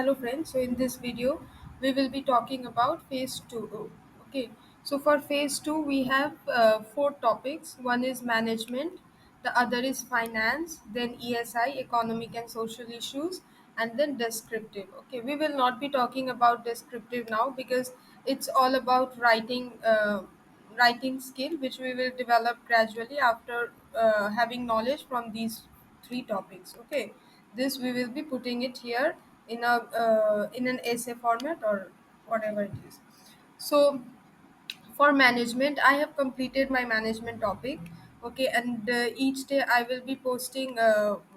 Hello friends, so in this video we will be talking about phase 2. Okay, so for phase 2 we have four topics. One is management, the other is finance, then ESI, economic and social issues, and then descriptive. Okay, we will not be talking about descriptive now because it's all about writing skill which we will develop gradually after having knowledge from these three topics. Okay, this we will be putting it here in an essay format or whatever it is. So for management, I have completed my management topic. Okay, and each day I will be posting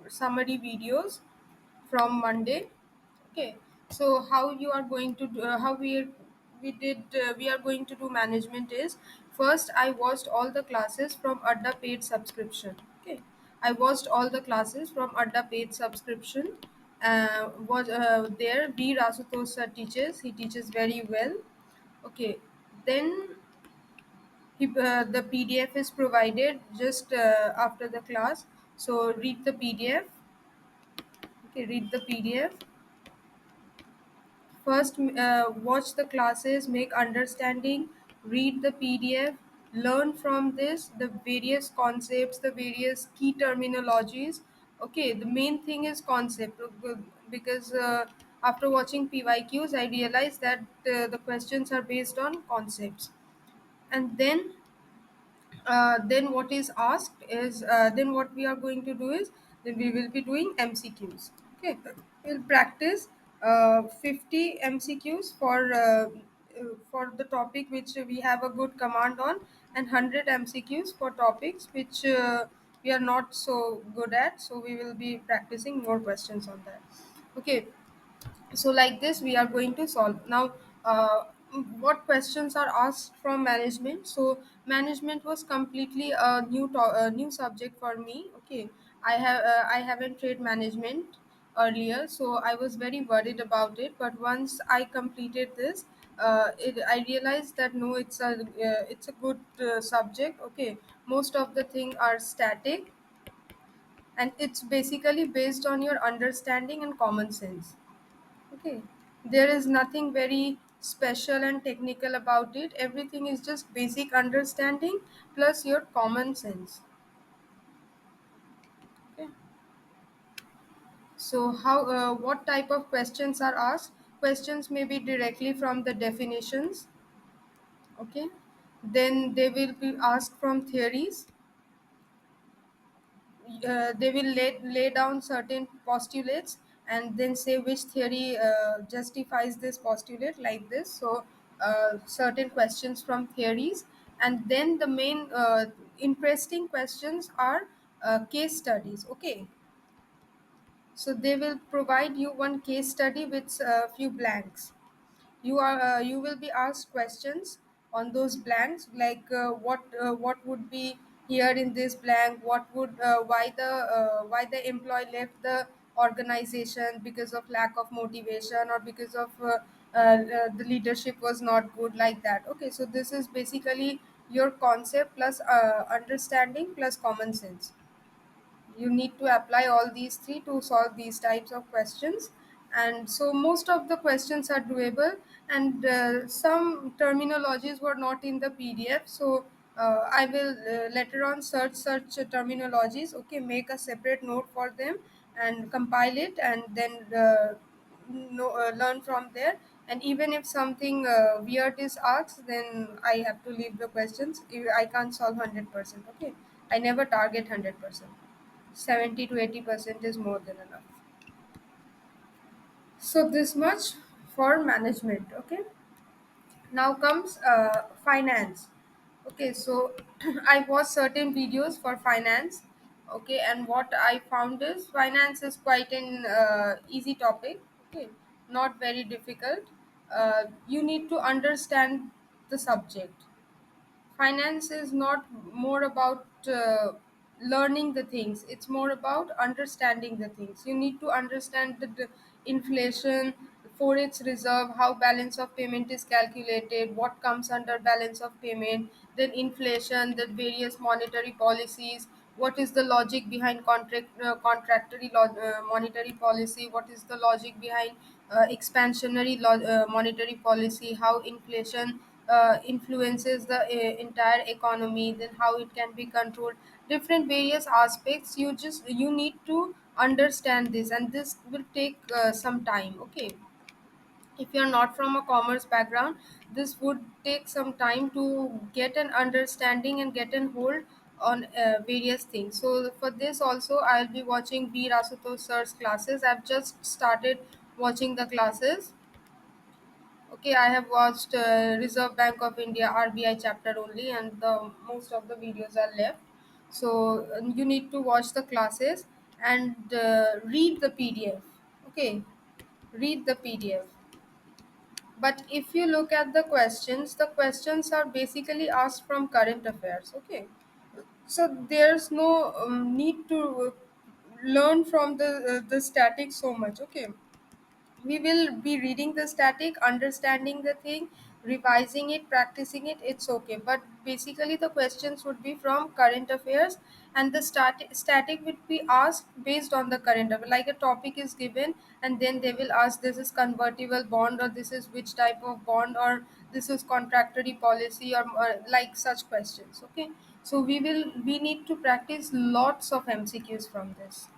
summary videos from Monday. Okay, so how you are going to do, how we did we are going to do management is first I watched all the classes from Adda paid subscription. Okay, I watched all the classes from Adda paid subscription. Was there B Rasutosh sir teaches. He teaches very well. Okay, then the PDF is provided just after the class. So read the PDF. Okay, read the PDF. First, watch the classes, make understanding, read the PDF, learn from this the various concepts, the various key terminologies. Okay, the main thing is concept because after watching PYQs, I realized that the questions are based on concepts. And then what is asked is then what we are going to do is then we will be doing MCQs. Okay, we'll practice 50 MCQs for the topic which we have a good command on, and 100 MCQs for topics which we are not so good at, so we will be practicing more questions on that. Okay, so like this we are going to solve now. What questions are asked from management? So management was completely a new subject for me. Okay, I haven't read management earlier, so I was very worried about it, but once I completed this, I realized that no, it's a good subject. Okay, most of the things are static, and it's basically based on your understanding and common sense. Okay. There is nothing very special and technical about it. Everything is just basic understanding plus your common sense. Okay. So what type of questions are asked? Questions may be directly from the definitions. Okay. Then they will be asked from theories. They will lay down certain postulates and then say which theory justifies this postulate, like this. So certain questions from theories, and then the main interesting questions are case studies. Okay, so they will provide you one case study with a few blanks. You will be asked questions on those blanks, like what would be here in this blank, what would why the employee left the organization because of lack of motivation or because of the leadership was not good, like that. Okay, so this is basically your concept plus understanding plus common sense. You need to apply all these three to solve these types of questions. And so most of the questions are doable, and some terminologies were not in the PDF, so I will later on search such terminologies. Okay, make a separate note for them and compile it, and then learn from there. And even if something weird is asked, then I have to leave the questions. I can't solve 100%. Okay, I never target 100%. 70 to 80% is more than enough. So this much for management. Okay, now comes finance. Okay, so I watched certain videos for finance. Okay, and what I found is finance is quite an easy topic. Okay, not very difficult. You need to understand the subject. Finance is not more about learning the things, it's more about understanding the things. You need to understand the inflation, forex reserve, how balance of payment is calculated, what comes under balance of payment, then inflation, the various monetary policies, what is the logic behind monetary policy, what is the logic behind expansionary monetary policy, how inflation influences the entire economy, then how it can be controlled, different various aspects. You need to understand this, and this will take some time. Okay, if you're not from a commerce background, this would take some time to get an understanding and get an hold on various things. So for this also I'll be watching B Rasutosh sir's classes. I've just started watching the classes. Okay, I have watched Reserve Bank of India RBI chapter only, and the most of the videos are left. So you need to watch the classes and read the PDF. Okay, read the PDF. But if you look at the questions are basically asked from current affairs. Okay, so there's no need to learn from the static so much. Okay, we will be reading the static, understanding the thing, revising it, practicing it, it's okay. But basically the questions would be from current affairs, and the static would be asked based on the current affair. Like a topic is given, and then they will ask, this is convertible bond, or this is which type of bond, or this is contractory policy, or like such questions. Okay, so we need to practice lots of MCQs from this,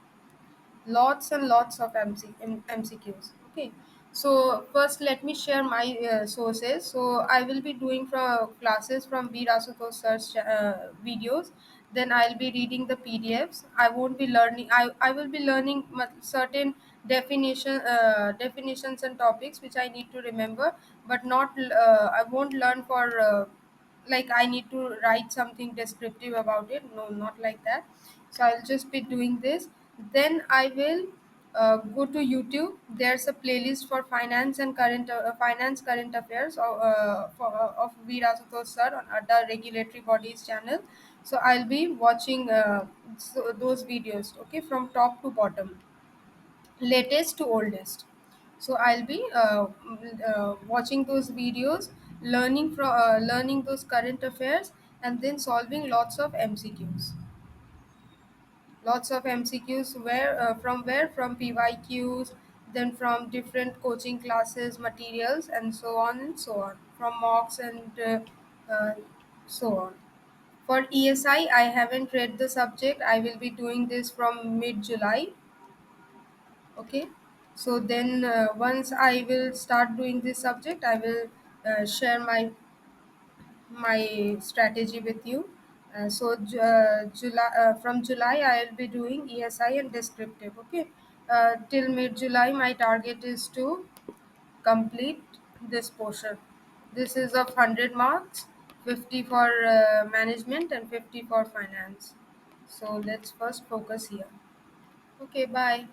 lots and lots of MCQs. Okay, so first let me share my sources. So I will be doing from classes from B Rasutosh search videos. Then I'll be reading the PDFs. I won't be learning. I will be learning certain definitions and topics which I need to remember, but not I won't learn for like I need to write something descriptive about it. No, not like that. So I'll just be doing this. Then I will go to YouTube. There's a playlist for finance current affairs of Veer Asutosh sir on the regulatory bodies channel. So I'll be watching those videos. Okay, from top to bottom, latest to oldest. So I'll be watching those videos, learning those current affairs, and then solving lots of MCQs, where from PYQs, then from different coaching classes materials, and so on and so on, from mocks and uh, so on. For ESI, I haven't read the subject. I will be doing this from mid July. Okay, so then once I will start doing this subject, I will share my strategy with you. July, from July I'll be doing ESI and descriptive. Okay, till mid July my target is to complete this portion. This is of 100 marks, 50 for management and 50 for finance. So let's first focus here. Okay, bye.